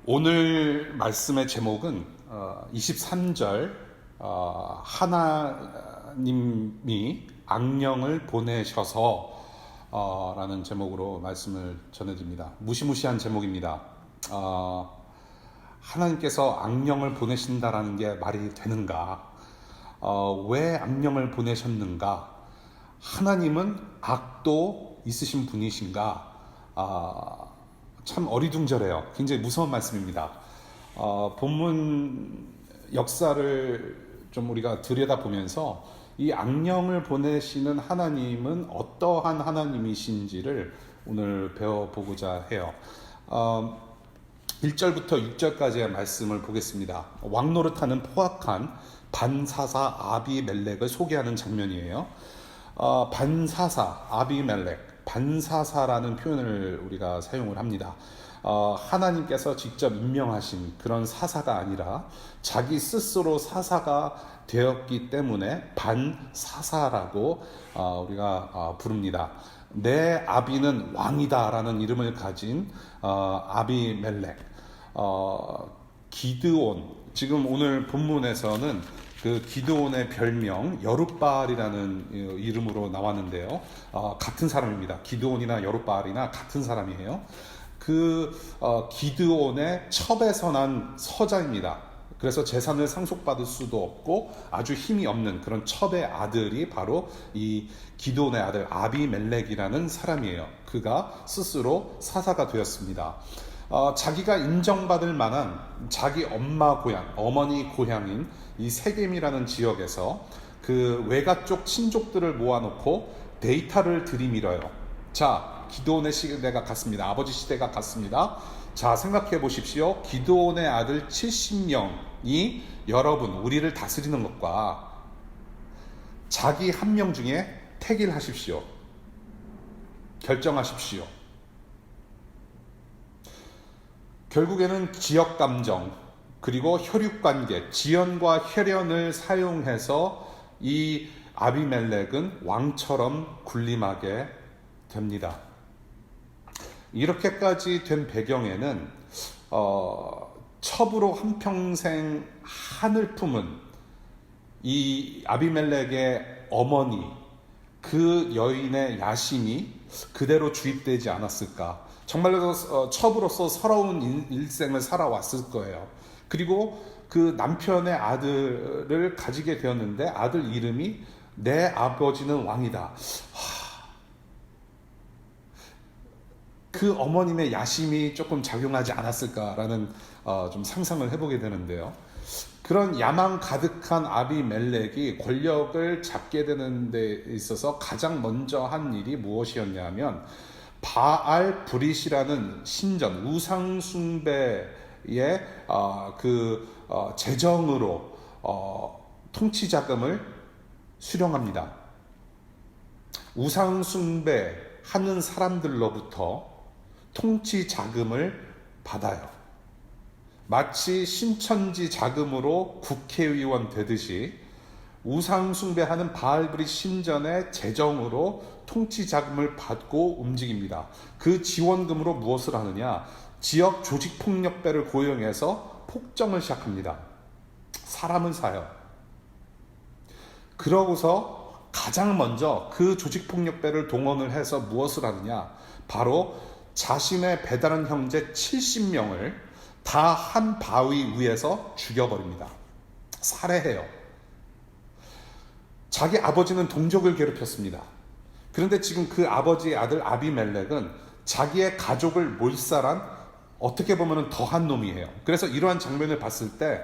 오늘 말씀의 제목은 23절 하나님이 악령을 보내셔서 라는 제목으로 말씀을 전해드립니다. 무시무시한 제목입니다. 하나님께서 악령을 보내신다라는 게 말이 되는가? 왜 악령을 보내셨는가? 하나님은 악도 있으신 분이신가? 참 어리둥절해요. 굉장히 무서운 말씀입니다. 본문 역사를 좀 우리가 들여다보면서 이 악령을 보내시는 하나님은 어떠한 하나님이신지를 오늘 배워보고자 해요. 1절부터 6절까지의 말씀을 보겠습니다. 왕노릇하는 포악한 반사사 아비멜렉을 소개하는 장면이에요. 반사사 아비멜렉, 반사사라는 표현을 우리가 사용을 합니다. 하나님께서 직접 임명하신 그런 사사가 아니라 자기 스스로 사사가 되었기 때문에 반사사라고 우리가 부릅니다. 내 아비는 왕이다라는 이름을 가진 아비멜렉, 기드온. 지금 오늘 본문에서는 그 기드온의 별명 여룻바알이라는 이름으로 나왔는데요. 같은 사람입니다. 기드온이나 여룻바알이나 같은 사람이에요. 기드온의 첩에서 난 서자입니다. 그래서 재산을 상속받을 수도 없고 아주 힘이 없는 그런 첩의 아들이 바로 이 기드온의 아들 아비멜렉이라는 사람이에요. 그가 스스로 사사가 되었습니다. 자기가 인정받을 만한 자기 엄마 고향, 어머니 고향인 이 세겜이라는 지역에서 그 외가 쪽 친족들을 모아놓고 데이터를 들이밀어요. 자, 기드온의 시대가 갔습니다. 아버지 시대가 갔습니다. 자, 생각해 보십시오. 기드온의 아들 70명이 여러분, 우리를 다스리는 것과 자기 한 명 중에 택일하십시오. 결정하십시오. 결국에는 지역감정, 그리고 혈육관계, 지연과 혈연을 사용해서 이 아비멜렉은 왕처럼 군림하게 됩니다. 이렇게까지 된 배경에는 첩으로 한평생 한을 품은 이 아비멜렉의 어머니, 그 여인의 야심이 그대로 주입되지 않았을까. 정말로 첩으로서 서러운 일생을 살아왔을 거예요. 그리고 그 남편의 아들을 가지게 되었는데 아들 이름이 내 아버지는 왕이다. 그 어머님의 야심이 조금 작용하지 않았을까라는 좀 상상을 해보게 되는데요. 그런 야망 가득한 아비멜렉이 권력을 잡게 되는 데 있어서 가장 먼저 한 일이 무엇이었냐면 바알 브릿이라는 신전, 우상 숭배의 재정으로 통치 자금을 수령합니다. 우상 숭배하는 사람들로부터 통치 자금을 받아요. 마치 신천지 자금으로 국회의원 되듯이 우상 숭배하는 바알브릿 신전의 재정으로 통치 자금을 받고 움직입니다. 그 지원금으로 무엇을 하느냐? 지역 조직폭력배를 고용해서 폭정을 시작합니다. 사람을 사요. 그러고서 가장 먼저 그 조직폭력배를 동원을 해서 무엇을 하느냐? 바로 자신의 배다른 형제 70명을 다 한 바위 위에서 죽여버립니다. 살해해요. 자기 아버지는 동족을 괴롭혔습니다. 그런데 지금 그 아버지의 아들 아비멜렉은 자기의 가족을 몰살한 어떻게 보면 더한 놈이에요. 그래서 이러한 장면을 봤을 때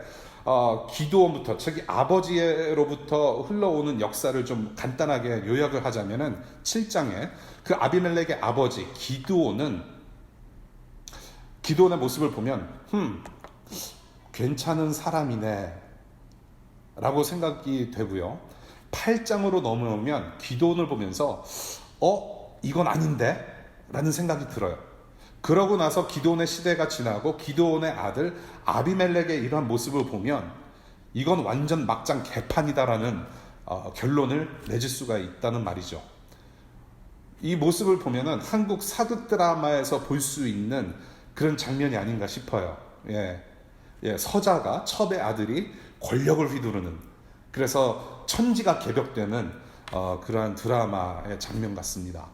기드온부터 자기 아버지로부터 흘러오는 역사를 좀 간단하게 요약을 하자면은 7장에 그 아비멜렉의 아버지 기드온의 모습을 보면 괜찮은 사람이네 라고 생각이 되고요. 8장으로 넘어오면 기드온을 보면서 이건 아닌데? 라는 생각이 들어요. 그러고 나서 기드온의 시대가 지나고 기드온의 아들 아비멜렉의 이러한 모습을 보면 이건 완전 막장 개판이다라는 결론을 내질 수가 있다는 말이죠. 이 모습을 보면은 한국 사극 드라마에서 볼 수 있는 그런 장면이 아닌가 싶어요. 서자가 첩의 아들이 권력을 휘두르는, 그래서 천지가 개벽되는 그러한 드라마의 장면 같습니다.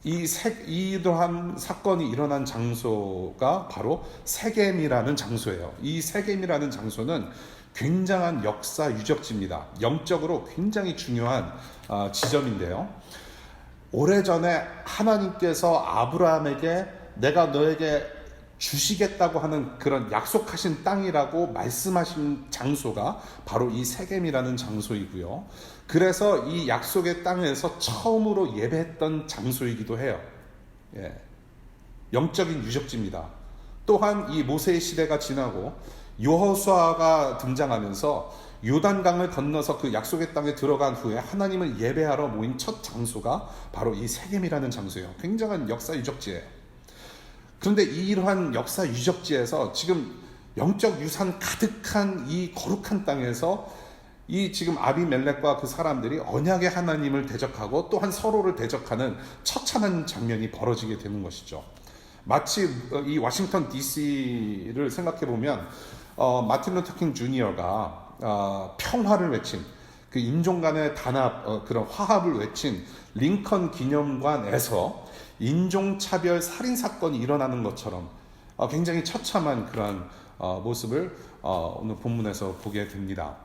이러한 사건이 일어난 장소가 바로 세겜이라는 장소예요. 이 세겜이라는 장소는 굉장한 역사 유적지입니다. 영적으로 굉장히 중요한 지점인데요. 오래전에 하나님께서 아브라함에게 내가 너에게 주시겠다고 하는 그런 약속하신 땅이라고 말씀하신 장소가 바로 이 세겜이라는 장소이고요. 그래서 이 약속의 땅에서 처음으로 예배했던 장소이기도 해요. 영적인 유적지입니다. 또한 이 모세의 시대가 지나고 여호수아가 등장하면서 요단강을 건너서 그 약속의 땅에 들어간 후에 하나님을 예배하러 모인 첫 장소가 바로 이 세겜이라는 장소예요. 굉장한 역사 유적지예요. 그런데 이러한 역사 유적지에서 지금 영적 유산 가득한 이 거룩한 땅에서 이 지금 아비멜렉과 그 사람들이 언약의 하나님을 대적하고 또한 서로를 대적하는 처참한 장면이 벌어지게 되는 것이죠. 마치 이 워싱턴 DC를 생각해 보면 마틴 루터 킹 주니어가 평화를 외친, 그 인종 간의 단합, 그런 화합을 외친 링컨 기념관에서 인종차별 살인사건이 일어나는 것처럼 굉장히 처참한 그런 모습을 오늘 본문에서 보게 됩니다.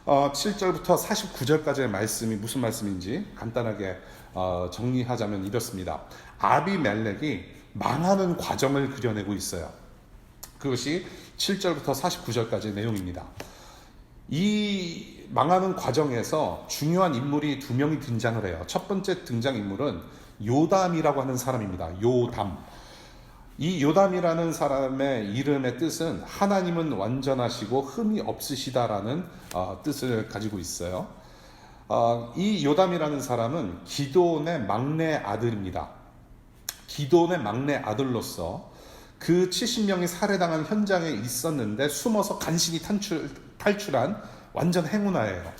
7절부터 49절까지의 말씀이 무슨 말씀인지 간단하게 정리하자면 이렇습니다. 아비멜렉이 망하는 과정을 그려내고 있어요. 그것이 7절부터 49절까지의 내용입니다. 이 망하는 과정에서 중요한 인물이 두 명이 등장을 해요. 첫 번째 등장인물은 요담이라고 하는 사람입니다. 요담. 이 요담이라는 사람의 이름의 뜻은 하나님은 완전하시고 흠이 없으시다라는 뜻을 가지고 있어요. 이 요담이라는 사람은 기드온의 막내 아들입니다. 기드온의 막내 아들로서 그 70명이 살해당한 현장에 있었는데 숨어서 간신히 탈출한 완전 행운아예요.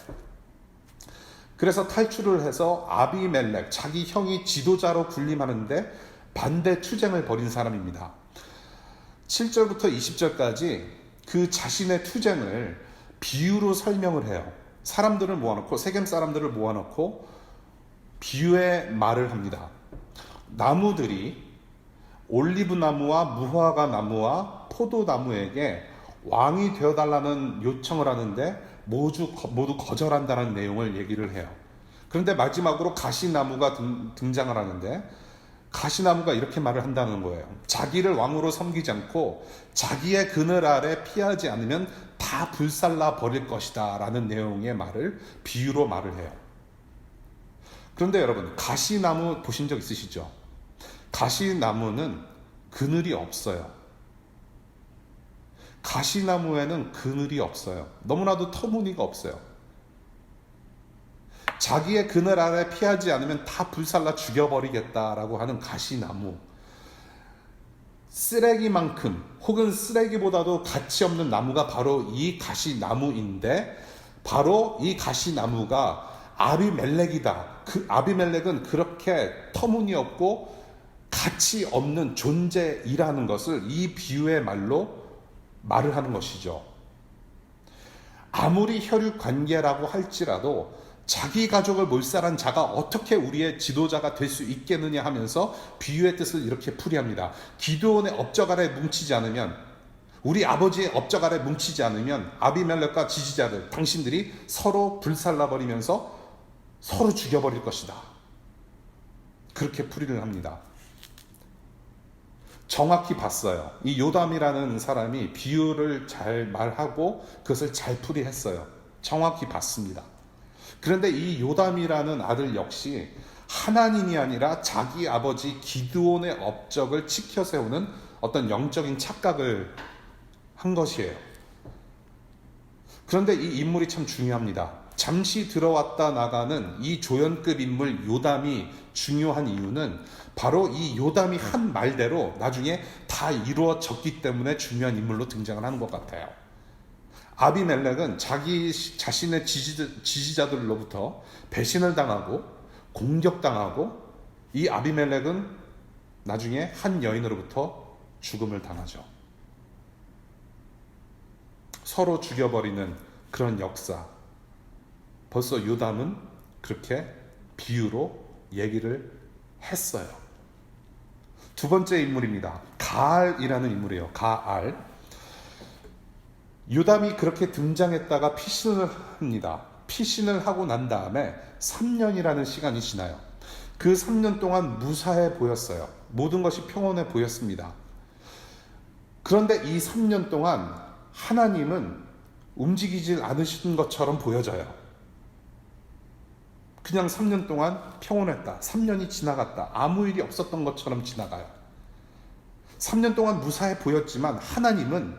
그래서 탈출을 해서 아비멜렉, 자기 형이 지도자로 군림하는데 반대 투쟁을 벌인 사람입니다. 7절부터 20절까지 그 자신의 투쟁을 비유로 설명을 해요. 사람들을 모아놓고, 세겜 사람들을 모아놓고 비유의 말을 합니다. 나무들이 올리브 나무와 무화과 나무와 포도나무에게 왕이 되어달라는 요청을 하는데 모두 거절한다는 내용을 얘기를 해요. 그런데 마지막으로 가시나무가 등장을 하는데 가시나무가 이렇게 말을 한다는 거예요. 자기를 왕으로 섬기지 않고 자기의 그늘 아래 피하지 않으면 다 불살라 버릴 것이다 라는 내용의 말을 비유로 말을 해요. 그런데 여러분, 가시나무 보신 적 있으시죠? 가시나무는 그늘이 없어요. 가시나무에는 그늘이 없어요. 너무나도 터무니가 없어요. 자기의 그늘 아래 피하지 않으면 다 불살라 죽여버리겠다라고 하는 가시나무. 쓰레기만큼 혹은 쓰레기보다도 가치 없는 나무가 바로 이 가시나무인데, 바로 이 가시나무가 아비멜렉이다. 그 아비멜렉은 그렇게 터무니없고 가치 없는 존재이라는 것을 이 비유의 말로 말을 하는 것이죠. 아무리 혈육 관계라고 할지라도 자기 가족을 몰살한 자가 어떻게 우리의 지도자가 될 수 있겠느냐 하면서 비유의 뜻을 이렇게 풀이합니다. 기드온의 업적 아래 뭉치지 않으면, 우리 아버지의 업적 아래 뭉치지 않으면 아비멜렉과 지지자들, 당신들이 서로 불살라버리면서 서로 죽여버릴 것이다. 그렇게 풀이를 합니다. 정확히 봤어요. 이 요담이라는 사람이 비유를 잘 말하고 그것을 잘 풀이했어요. 정확히 봤습니다. 그런데 이 요담이라는 아들 역시 하나님이 아니라 자기 아버지 기드온의 업적을 지켜 세우는 어떤 영적인 착각을 한 것이에요. 그런데 이 인물이 참 중요합니다. 잠시 들어왔다 나가는 이 조연급 인물 요담이 중요한 이유는 바로 이 요담이 한 말대로 나중에 다 이루어졌기 때문에 중요한 인물로 등장을 하는 것 같아요. 아비멜렉은 자기 자신의 지지자들로부터 배신을 당하고 공격당하고, 이 아비멜렉은 나중에 한 여인으로부터 죽음을 당하죠. 서로 죽여버리는 그런 역사. 벌써 요담은 그렇게 비유로 얘기를 했어요. 두 번째 인물입니다. 가알이라는 인물이에요. 가알. 요담이 그렇게 등장했다가 피신을 합니다. 피신을 하고 난 다음에 3년이라는 시간이 지나요. 그 3년 동안 무사해 보였어요. 모든 것이 평온해 보였습니다. 그런데 이 3년 동안 하나님은 움직이질 않으신 것처럼 보여져요. 그냥 3년 동안 평온했다. 3년이 지나갔다. 아무 일이 없었던 것처럼 지나가요. 3년 동안 무사해 보였지만 하나님은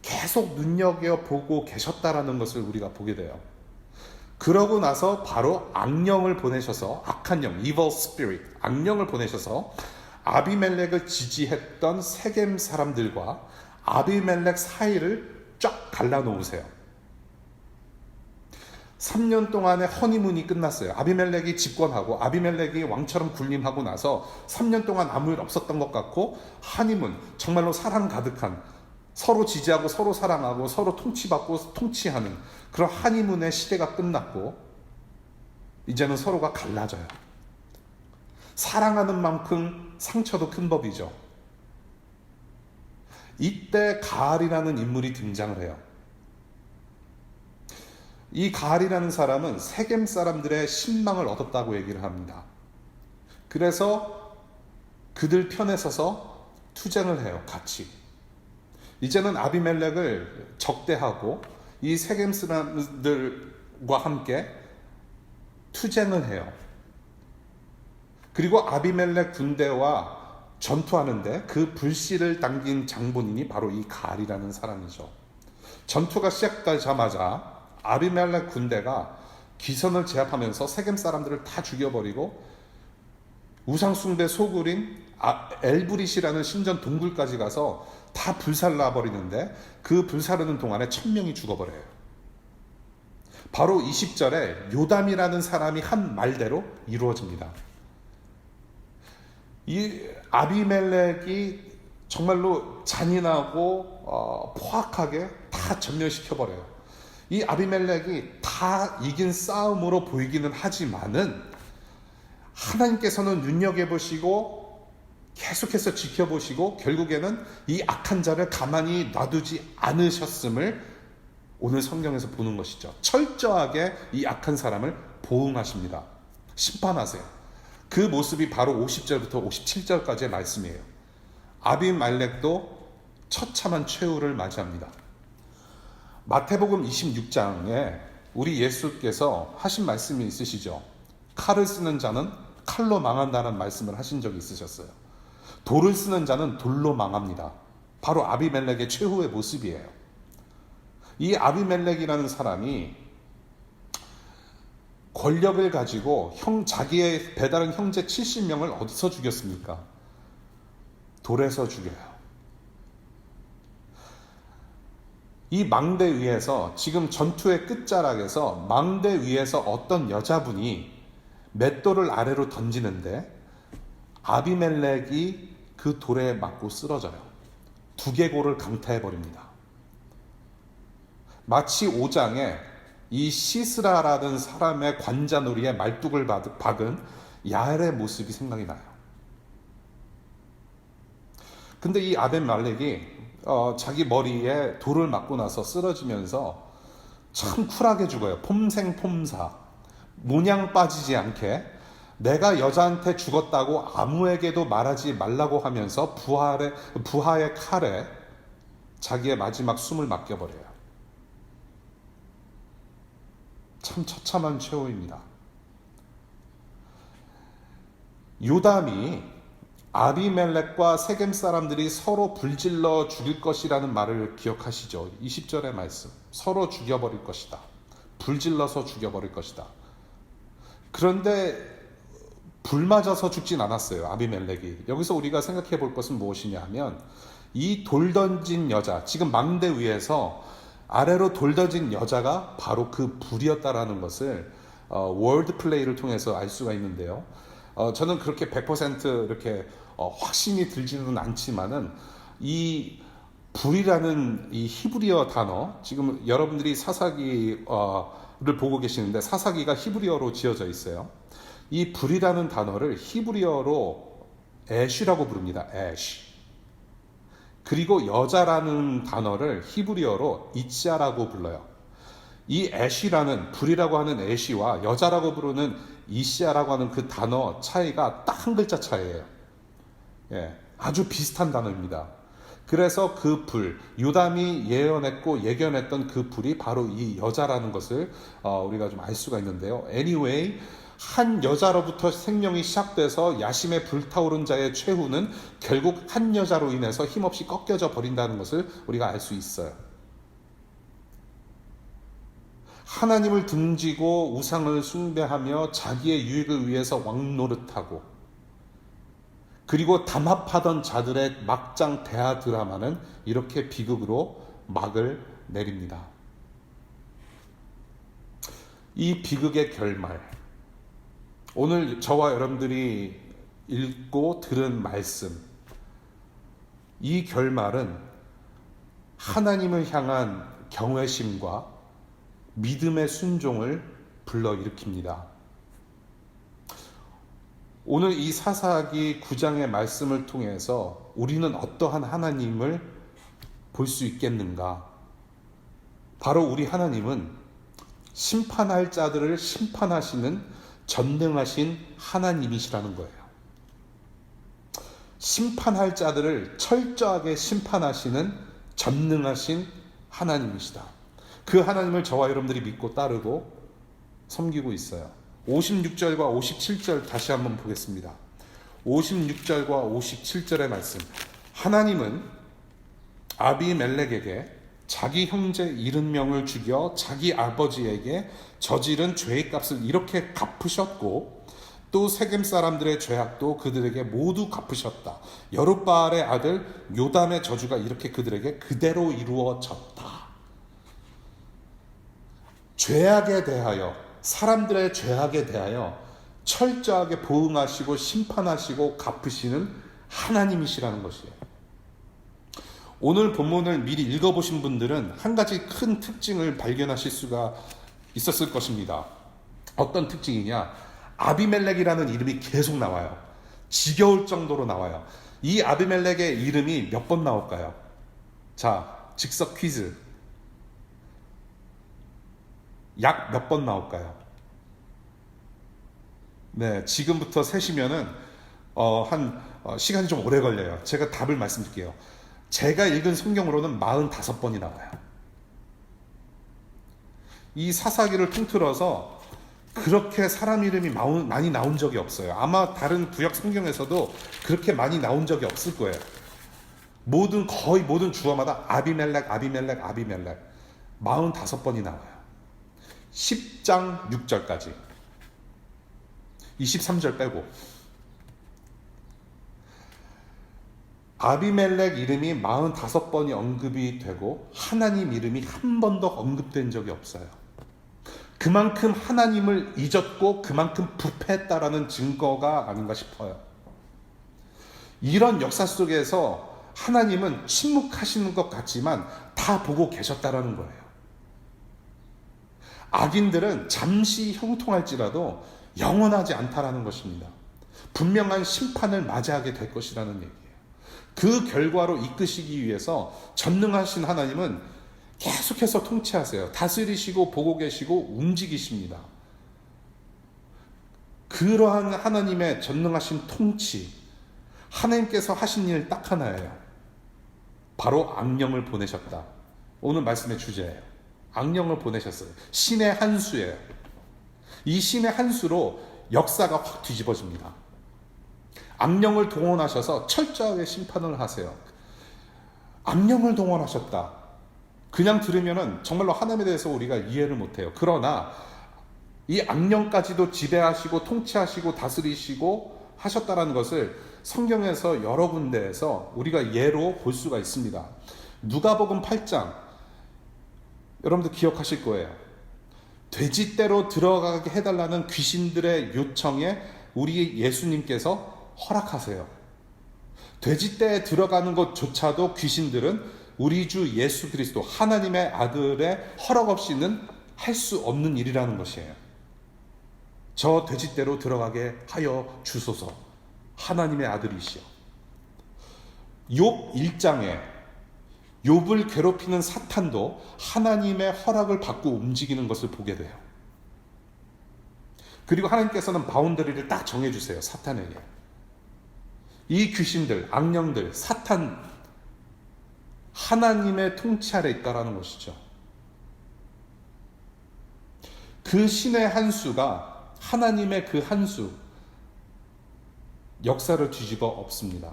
계속 눈여겨보고 계셨다라는 것을 우리가 보게 돼요. 그러고 나서 바로 악령을 보내셔서, 악한 영, evil spirit, 악령을 보내셔서 아비멜렉을 지지했던 세겜 사람들과 아비멜렉 사이를 쫙 갈라놓으세요. 3년 동안의 허니문이 끝났어요. 아비멜렉이 집권하고 아비멜렉이 왕처럼 군림하고 나서 3년 동안 아무 일 없었던 것 같고, 하니문, 정말로 사랑 가득한, 서로 지지하고 서로 사랑하고 서로 통치받고 통치하는 그런 하니문의 시대가 끝났고, 이제는 서로가 갈라져요. 사랑하는 만큼 상처도 큰 법이죠. 이때 가알이라는 인물이 등장을 해요. 이 가알이라는 사람은 세겜 사람들의 신망을 얻었다고 얘기를 합니다. 그래서 그들 편에 서서 투쟁을 해요. 같이. 이제는 아비멜렉을 적대하고 이 세겜 사람들과 함께 투쟁을 해요. 그리고 아비멜렉 군대와 전투하는데 그 불씨를 당긴 장본인이 바로 이 가알이라는 사람이죠. 전투가 시작되자마자 아비멜렉 군대가 기선을 제압하면서 세겜 사람들을 다 죽여버리고 우상숭배 소굴인 엘브릿이라는 신전 동굴까지 가서 다 불살라버리는데, 그 불사르는 동안에 1000명이 죽어버려요. 바로 20절에 요담이라는 사람이 한 말대로 이루어집니다. 이 아비멜렉이 정말로 잔인하고 포악하게 다 전멸시켜버려요. 이 아비멜렉이 다 이긴 싸움으로 보이기는 하지만은 하나님께서는 눈여겨보시고 계속해서 지켜보시고 결국에는 이 악한 자를 가만히 놔두지 않으셨음을 오늘 성경에서 보는 것이죠. 철저하게 이 악한 사람을 보응하십니다. 심판하세요. 그 모습이 바로 50절부터 57절까지의 말씀이에요. 아비멜렉도 처참한 최후를 맞이합니다. 마태복음 26장에 우리 예수께서 하신 말씀이 있으시죠. 칼을 쓰는 자는 칼로 망한다는 말씀을 하신 적이 있으셨어요. 돌을 쓰는 자는 돌로 망합니다. 바로 아비멜렉의 최후의 모습이에요. 이 아비멜렉이라는 사람이 권력을 가지고 자기의 배다른 형제 70명을 어디서 죽였습니까? 돌에서 죽여요. 이 망대 위에서, 지금 전투의 끝자락에서 망대 위에서 어떤 여자분이 맷돌을 아래로 던지는데 아비멜렉이 그 돌에 맞고 쓰러져요. 두개골을 강타해버립니다. 마치 5장에 이 시스라라는 사람의 관자놀이에 말뚝을 박은 야엘의 모습이 생각이 나요. 근데 이 아비멜렉이 자기 머리에 돌을 맞고 나서 쓰러지면서 참 쿨하게 죽어요. 폼생폼사, 모냥 빠지지 않게 내가 여자한테 죽었다고 아무에게도 말하지 말라고 하면서 부하의 칼에 자기의 마지막 숨을 맡겨버려요. 참 처참한 최후입니다. 요담이 아비멜렉과 세겜 사람들이 서로 불질러 죽일 것이라는 말을 기억하시죠? 20절의 말씀. 서로 죽여버릴 것이다. 불질러서 죽여버릴 것이다. 그런데 불 맞아서 죽진 않았어요. 아비멜렉이. 여기서 우리가 생각해 볼 것은 무엇이냐 하면, 이 돌 던진 여자, 지금 망대 위에서 아래로 돌 던진 여자가 바로 그 불이었다라는 것을 월드 플레이를 통해서 알 수가 있는데요. 저는 그렇게 100% 이렇게 확신이 들지는 않지만은 이 불이라는 이 히브리어 단어, 지금 여러분들이 사사기를 보고 계시는데 사사기가 히브리어로 지어져 있어요. 이 불이라는 단어를 히브리어로 애쉬라고 부릅니다. 애쉬. 그리고 여자라는 단어를 히브리어로 이치아라고 불러요. 이 애쉬라는, 불이라고 하는 애쉬와 여자라고 부르는 이시아라고 하는 그 단어 차이가 딱 한 글자 차이예요. 예, 아주 비슷한 단어입니다. 그래서 그 불, 요담이 예언했고 예견했던 그 불이 바로 이 여자라는 것을 우리가 좀 알 수가 있는데요. Anyway, 한 여자로부터 생명이 시작돼서 야심에 불타오른 자의 최후는 결국 한 여자로 인해서 힘없이 꺾여져 버린다는 것을 우리가 알 수 있어요. 하나님을 등지고 우상을 숭배하며 자기의 유익을 위해서 왕노릇하고, 그리고 담합하던 자들의 막장 대하 드라마는 이렇게 비극으로 막을 내립니다. 이 비극의 결말, 오늘 저와 여러분들이 읽고 들은 말씀, 이 결말은 하나님을 향한 경외심과 믿음의 순종을 불러일으킵니다. 오늘 이 사사기 9장의 말씀을 통해서 우리는 어떠한 하나님을 볼 수 있겠는가? 바로 우리 하나님은 심판할 자들을 심판하시는 전능하신 하나님이시라는 거예요. 심판할 자들을 철저하게 심판하시는 전능하신 하나님이시다. 그 하나님을 저와 여러분들이 믿고 따르고 섬기고 있어요. 56절과 57절 다시 한번 보겠습니다. 56절과 57절의 말씀. 하나님은 아비멜렉에게 자기 형제 70명을 죽여 자기 아버지에게 저지른 죄의 값을 이렇게 갚으셨고, 또 세겜 사람들의 죄악도 그들에게 모두 갚으셨다. 여룻바알의 아들 요담의 저주가 이렇게 그들에게 그대로 이루어졌다. 죄악에 대하여, 사람들의 죄악에 대하여 철저하게 보응하시고 심판하시고 갚으시는 하나님이시라는 것이에요. 오늘 본문을 미리 읽어보신 분들은 한 가지 큰 특징을 발견하실 수가 있었을 것입니다. 어떤 특징이냐? 아비멜렉이라는 이름이 계속 나와요. 지겨울 정도로 나와요. 이 아비멜렉의 이름이 몇 번 나올까요? 자, 즉석 퀴즈. 약 몇 번 나올까요? 네, 지금부터 세시면은 시간이 좀 오래 걸려요. 제가 답을 말씀드릴게요. 제가 읽은 성경으로는 45번이 나와요. 이 사사기를 통틀어서 그렇게 사람 이름이 많이 나온 적이 없어요. 아마 다른 구약 성경에서도 그렇게 많이 나온 적이 없을 거예요. 거의 모든 주어마다 아비멜렉 45번이 나와요. 10장 6절까지, 23절 빼고. 아비멜렉 이름이 45번이 언급이 되고 하나님 이름이 한 번도 언급된 적이 없어요. 그만큼 하나님을 잊었고 그만큼 부패했다라는 증거가 아닌가 싶어요. 이런 역사 속에서 하나님은 침묵하시는 것 같지만 다 보고 계셨다라는 거예요. 악인들은 잠시 형통할지라도 영원하지 않다라는 것입니다. 분명한 심판을 맞이하게 될 것이라는 얘기예요. 그 결과로 이끄시기 위해서 전능하신 하나님은 계속해서 통치하세요. 다스리시고 보고 계시고 움직이십니다. 그러한 하나님의 전능하신 통치, 하나님께서 하신 일 딱 하나예요. 바로 악령을 보내셨다. 오늘 말씀의 주제예요. 악령을 보내셨어요. 신의 한 수예요. 이 신의 한 수로 역사가 확 뒤집어집니다. 악령을 동원하셔서 철저하게 심판을 하세요. 악령을 동원하셨다. 그냥 들으면은 정말로 하나님에 대해서 우리가 이해를 못해요. 그러나 이 악령까지도 지배하시고 통치하시고 다스리시고 하셨다라는 것을 성경에서 여러 군데에서 우리가 예로 볼 수가 있습니다. 누가복음 8장, 여러분들 기억하실 거예요. 돼지떼로 들어가게 해달라는 귀신들의 요청에 우리 예수님께서 허락하세요. 돼지떼에 들어가는 것조차도 귀신들은 우리 주 예수 그리스도 하나님의 아들의 허락 없이는 할 수 없는 일이라는 것이에요. 저 돼지떼로 들어가게 하여 주소서. 하나님의 아들이시여. 욥 1장에 욥을 괴롭히는 사탄도 하나님의 허락을 받고 움직이는 것을 보게 돼요. 그리고 하나님께서는 바운더리를 딱 정해주세요. 사탄에게. 이 귀신들, 악령들, 사탄, 하나님의 통치 아래 있다라는 것이죠. 그 신의 한 수가 하나님의 그 한 수, 역사를 뒤집어 엎습니다.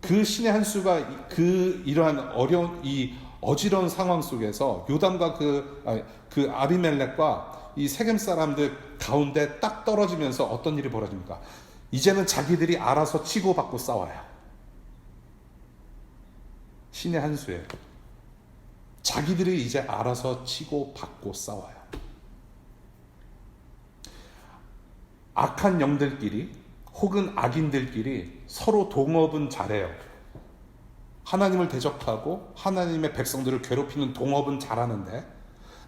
그 신의 한 수가 이러한 어려운 이 어지러운 상황 속에서 요담과 그 아비멜렉과 이 세겜 사람들 가운데 딱 떨어지면서 어떤 일이 벌어집니까? 이제는 자기들이 알아서 치고받고 싸워요. 신의 한 수예요. 자기들이 이제 알아서 치고받고 싸워요. 악한 영들끼리 혹은 악인들끼리 서로 동업은 잘해요. 하나님을 대적하고 하나님의 백성들을 괴롭히는 동업은 잘하는데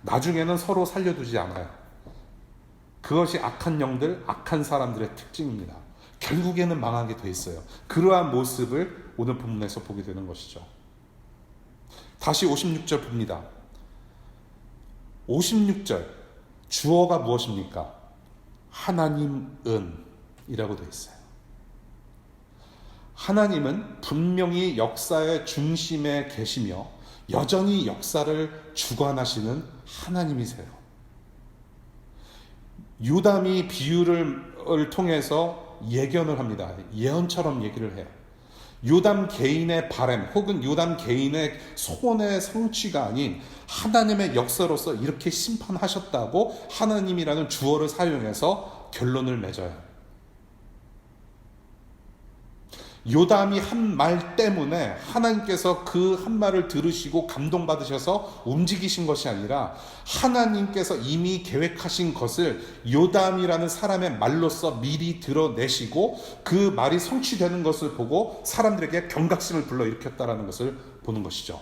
나중에는 서로 살려두지 않아요. 그것이 악한 영들, 악한 사람들의 특징입니다. 결국에는 망하게 돼 있어요. 그러한 모습을 오늘 본문에서 보게 되는 것이죠. 다시 56절 봅니다. 56절 주어가 무엇입니까? 하나님은 이라고 되어 있어요. 하나님은 분명히 역사의 중심에 계시며 여전히 역사를 주관하시는 하나님이세요. 요담이 비유를 통해서 예견을 합니다. 예언처럼 얘기를 해요. 요담 개인의 바람 혹은 요담 개인의 소원의 성취가 아닌 하나님의 역사로서 이렇게 심판하셨다고 하나님이라는 주어를 사용해서 결론을 맺어요. 요담이 한 말 때문에 하나님께서 그 한 말을 들으시고 감동받으셔서 움직이신 것이 아니라 하나님께서 이미 계획하신 것을 요담이라는 사람의 말로써 미리 드러내시고 그 말이 성취되는 것을 보고 사람들에게 경각심을 불러일으켰다라는 것을 보는 것이죠.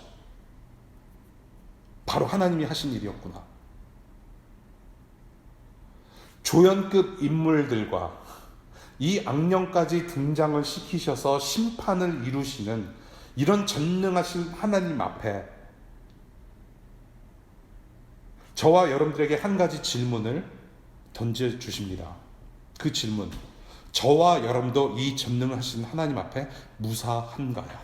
바로 하나님이 하신 일이었구나. 조연급 인물들과 이 악령까지 등장을 시키셔서 심판을 이루시는 이런 전능하신 하나님 앞에 저와 여러분들에게 한 가지 질문을 던져주십니다. 그 질문, 저와 여러분도 이 전능하신 하나님 앞에 무사한가요?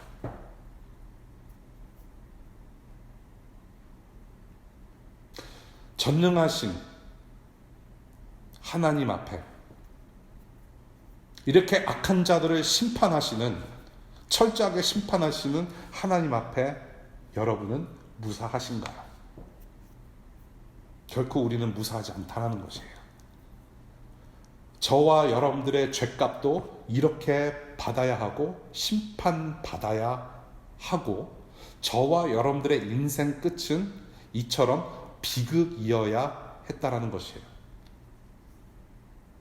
전능하신 하나님 앞에 이렇게 악한 자들을 심판하시는, 철저하게 심판하시는 하나님 앞에 여러분은 무사하신가요? 결코 우리는 무사하지 않다는 것이에요. 저와 여러분들의 죄값도 이렇게 받아야 하고 심판받아야 하고 저와 여러분들의 인생 끝은 이처럼 비극이어야 했다라는 것이에요.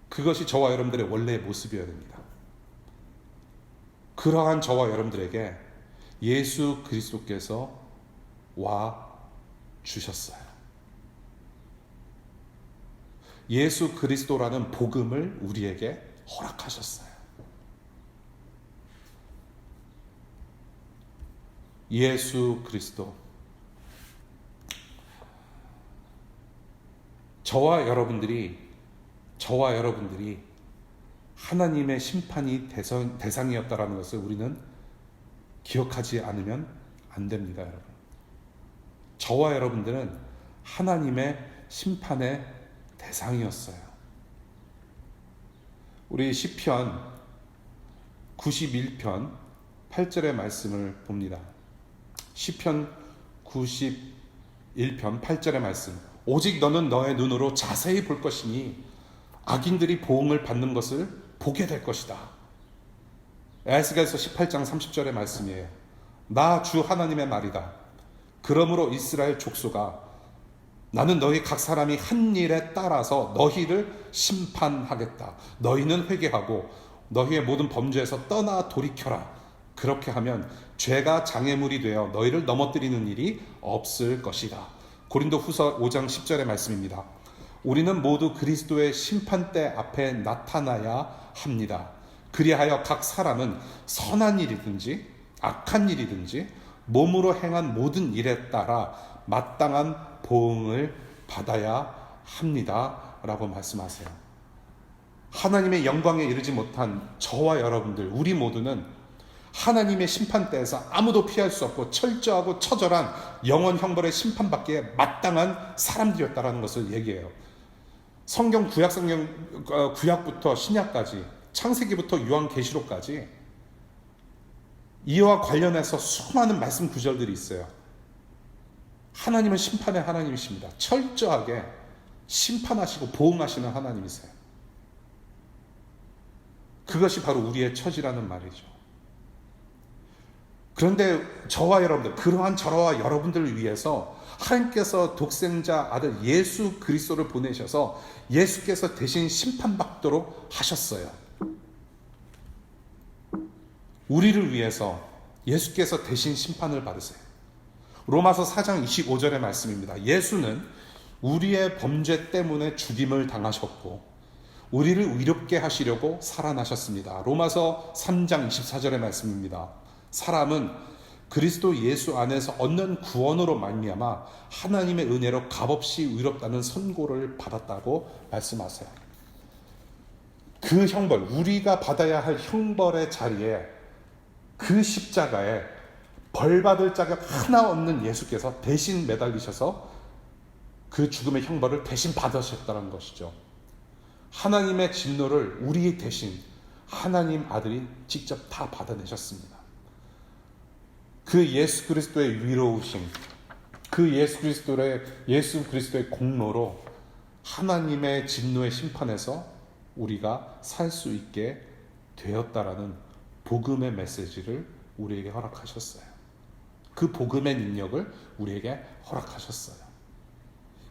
그것이 저와 여러분들의 원래의 모습이어야 됩니다. 그러한 저와 여러분들에게 예수 그리스도께서 와 주셨어요. 예수 그리스도라는 복음을 우리에게 허락하셨어요. 예수 그리스도. 저와 여러분들이 하나님의 심판이 대상이었다라는 것을 우리는 기억하지 않으면 안 됩니다, 여러분. 저와 여러분들은 하나님의 심판의 대상이었어요. 우리 시편 91편 8절의 말씀을 봅니다. 시편 91편 8절의 말씀. 오직 너는 너의 눈으로 자세히 볼 것이니 악인들이 보응을 받는 것을 보게 될 것이다. 에스겔서 18장 30절의 말씀이에요. 나 주 하나님의 말이다. 그러므로 이스라엘 족속아, 나는 너희 각 사람이 한 일에 따라서 너희를 심판하겠다. 너희는 회개하고 너희의 모든 범죄에서 떠나 돌이켜라. 그렇게 하면 죄가 장애물이 되어 너희를 넘어뜨리는 일이 없을 것이다. 고린도 후서 5장 10절의 말씀입니다. 우리는 모두 그리스도의 심판대 앞에 나타나야 합니다. 그리하여 각 사람은 선한 일이든지 악한 일이든지 몸으로 행한 모든 일에 따라 마땅한 보응을 받아야 합니다. 라고 말씀하세요. 하나님의 영광에 이르지 못한 저와 여러분들, 우리 모두는 하나님의 심판대에서 아무도 피할 수 없고 철저하고 처절한 영원 형벌의 심판받기에 마땅한 사람들이었다라는 것을 얘기해요. 성경 구약부터 신약까지, 창세기부터 요한계시록까지 이와 관련해서 수많은 말씀 구절들이 있어요. 하나님은 심판의 하나님이십니다. 철저하게 심판하시고 보응하시는 하나님이세요. 그것이 바로 우리의 처지라는 말이죠. 그런데 저와 여러분들, 그러한 저와 여러분들을 위해서 하나님께서 독생자 아들 예수 그리스도를 보내셔서 예수께서 대신 심판받도록 하셨어요. 우리를 위해서 예수께서 대신 심판을 받으세요. 로마서 4장 25절의 말씀입니다. 예수는 우리의 범죄 때문에 죽임을 당하셨고 우리를 의롭게 하시려고 살아나셨습니다. 로마서 3장 24절의 말씀입니다. 사람은 그리스도 예수 안에서 얻는 구원으로 말미암아 하나님의 은혜로 값없이 의롭다는 선고를 받았다고 말씀하세요. 그 형벌, 우리가 받아야 할 형벌의 자리에, 그 십자가에 벌받을 자격 하나 없는 예수께서 대신 매달리셔서 그 죽음의 형벌을 대신 받으셨다는 것이죠. 하나님의 진노를 우리 대신 하나님 아들이 직접 다 받아내셨습니다. 그 예수 그리스도의 위로우심, 그 예수 그리스도의 공로로 하나님의 진노의 심판에서 우리가 살 수 있게 되었다라는 복음의 메시지를 우리에게 허락하셨어요. 그 복음의 능력을 우리에게 허락하셨어요.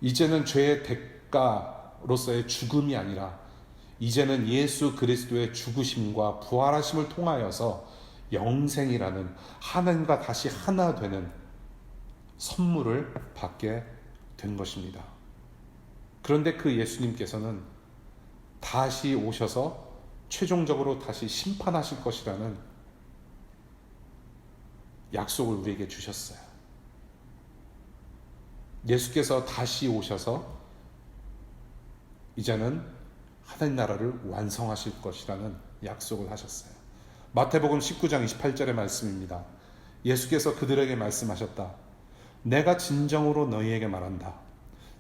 이제는 죄의 대가로서의 죽음이 아니라 이제는 예수 그리스도의 죽으심과 부활하심을 통하여서 영생이라는 하나님과 다시 하나 되는 선물을 받게 된 것입니다. 그런데 그 예수님께서는 다시 오셔서 최종적으로 다시 심판하실 것이라는 약속을 우리에게 주셨어요. 예수께서 다시 오셔서 이제는 하나님 나라를 완성하실 것이라는 약속을 하셨어요. 마태복음 19장 28절의 말씀입니다. 예수께서 그들에게 말씀하셨다. 내가 진정으로 너희에게 말한다.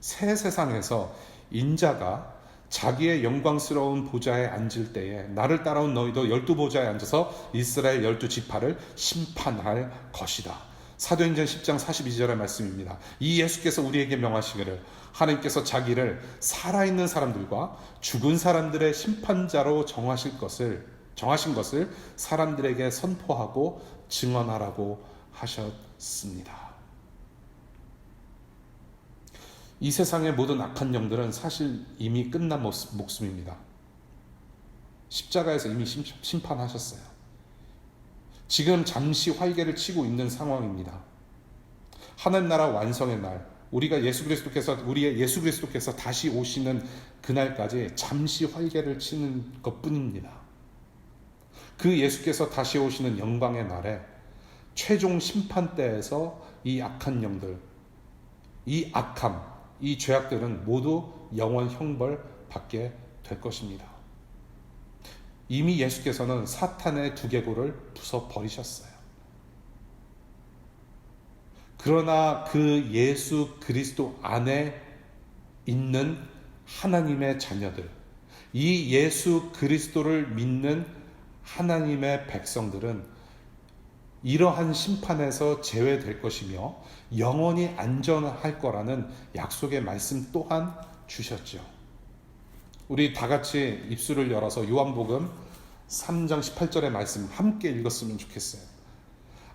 새 세상에서 인자가 자기의 영광스러운 보좌에 앉을 때에 나를 따라온 너희도 12보좌에 앉아서 이스라엘 12지파를 심판할 것이다. 사도행전 10장 42절의 말씀입니다. 이 예수께서 우리에게 명하시기를 하나님께서 자기를 살아있는 사람들과 죽은 사람들의 심판자로 정하신 것을 사람들에게 선포하고 증언하라고 하셨습니다. 이 세상의 모든 악한 영들은 사실 이미 끝난 목숨입니다. 십자가에서 이미 심판하셨어요. 지금 잠시 활개를 치고 있는 상황입니다. 하나님 나라 완성의 날, 우리의 예수 그리스도께서 다시 오시는 그날까지 잠시 활개를 치는 것뿐입니다. 그 예수께서 다시 오시는 영광의 날에 최종 심판 때에서 이 악한 영들, 이 악함, 이 죄악들은 모두 영원 형벌 받게 될 것입니다. 이미 예수께서는 사탄의 두개골을 부숴버리셨어요. 그러나 그 예수 그리스도 안에 있는 하나님의 자녀들, 이 예수 그리스도를 믿는 하나님의 백성들은 이러한 심판에서 제외될 것이며 영원히 안전할 거라는 약속의 말씀 또한 주셨죠. 우리 다 같이 입술을 열어서 요한복음 3장 18절의 말씀 함께 읽었으면 좋겠어요.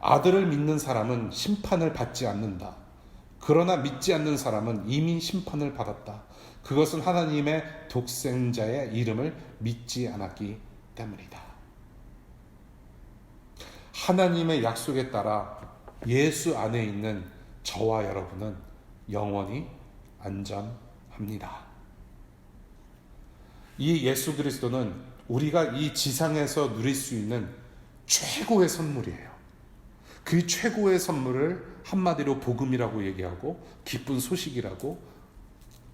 아들을 믿는 사람은 심판을 받지 않는다. 그러나 믿지 않는 사람은 이미 심판을 받았다. 그것은 하나님의 독생자의 이름을 믿지 않았기 때문이다. 하나님의 약속에 따라 예수 안에 있는 저와 여러분은 영원히 안전합니다. 이 예수 그리스도는 우리가 이 지상에서 누릴 수 있는 최고의 선물이에요. 그 최고의 선물을 한마디로 복음이라고 얘기하고 기쁜 소식이라고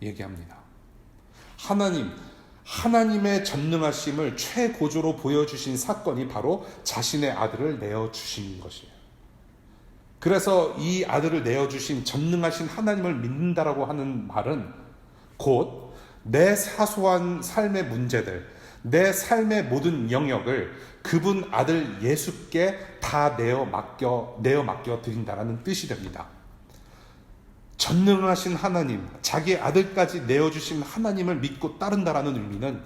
얘기합니다. 하나님의 전능하심을 최고조로 보여주신 사건이 바로 자신의 아들을 내어주신 것이에요. 그래서 이 아들을 내어주신 전능하신 하나님을 믿는다라고 하는 말은 곧 내 사소한 삶의 문제들, 내 삶의 모든 영역을 그분 아들 예수께 다 내어 맡겨 드린다라는 뜻이 됩니다. 전능하신 하나님, 자기 아들까지 내어주신 하나님을 믿고 따른다라는 의미는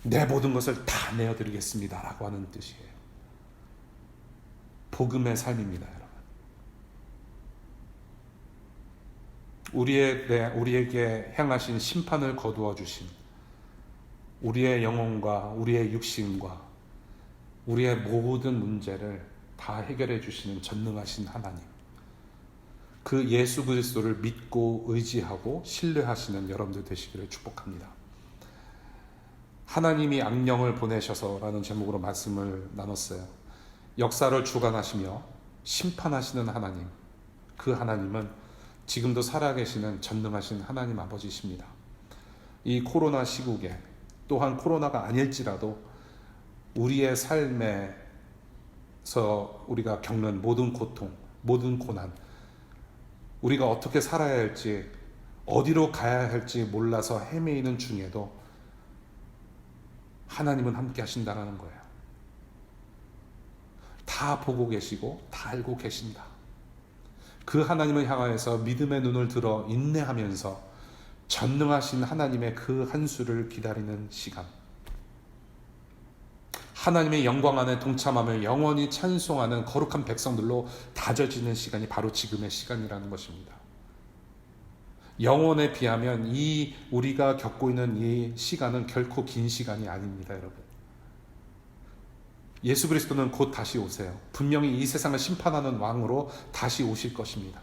내 모든 것을 다 내어드리겠습니다 라고 하는 뜻이에요. 복음의 삶입니다, 여러분. 우리에게 향하신 심판을 거두어 주신 우리의 영혼과 우리의 육신과 우리의 모든 문제를 다 해결해 주시는 전능하신 하나님, 그 예수 그리스도를 믿고 의지하고 신뢰하시는 여러분들 되시기를 축복합니다. 하나님이 악령을 보내셔서라는 제목으로 말씀을 나눴어요. 역사를 주관하시며 심판하시는 하나님, 그 하나님은 지금도 살아계시는 전능하신 하나님 아버지십니다. 이 코로나 시국에, 또한 코로나가 아닐지라도 우리의 삶에서 우리가 겪는 모든 고통, 모든 고난, 우리가 어떻게 살아야 할지, 어디로 가야 할지 몰라서 헤매이는 중에도 하나님은 함께 하신다는 거예요. 다 보고 계시고 다 알고 계신다. 그 하나님을 향하여서 믿음의 눈을 들어 인내하면서 전능하신 하나님의 그 한 수를 기다리는 시간, 하나님의 영광 안에 동참하며 영원히 찬송하는 거룩한 백성들로 다져지는 시간이 바로 지금의 시간이라는 것입니다. 영원에 비하면 우리가 겪고 있는 이 시간은 결코 긴 시간이 아닙니다, 여러분. 예수 그리스도는 곧 다시 오세요. 분명히 이 세상을 심판하는 왕으로 다시 오실 것입니다.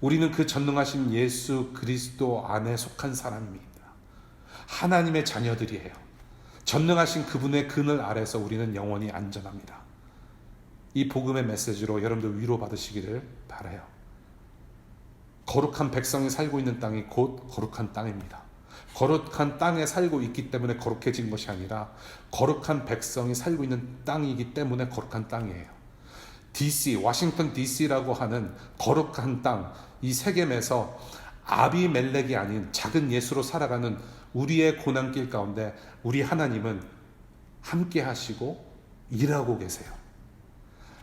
우리는 그 전능하신 예수 그리스도 안에 속한 사람입니다. 하나님의 자녀들이에요. 전능하신 그분의 그늘 아래서 우리는 영원히 안전합니다. 이 복음의 메시지로 여러분들 위로받으시기를 바라요. 거룩한 백성이 살고 있는 땅이 곧 거룩한 땅입니다. 거룩한 땅에 살고 있기 때문에 거룩해진 것이 아니라 거룩한 백성이 살고 있는 땅이기 때문에 거룩한 땅이에요. 워싱턴 DC라고 하는 거룩한 땅, 이 세겜에서 아비멜렉이 아닌 작은 예수로 살아가는 우리의 고난길 가운데 우리 하나님은 함께 하시고 일하고 계세요.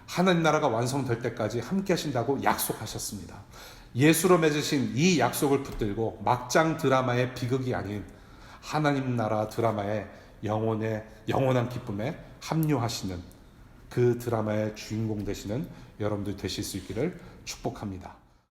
하나님 나라가 완성될 때까지 함께 하신다고 약속하셨습니다. 예수로 맺으신 이 약속을 붙들고 막장 드라마의 비극이 아닌 하나님 나라 드라마의 영원한 기쁨에 합류하시는 그 드라마의 주인공 되시는 여러분들 되실 수 있기를 축복합니다.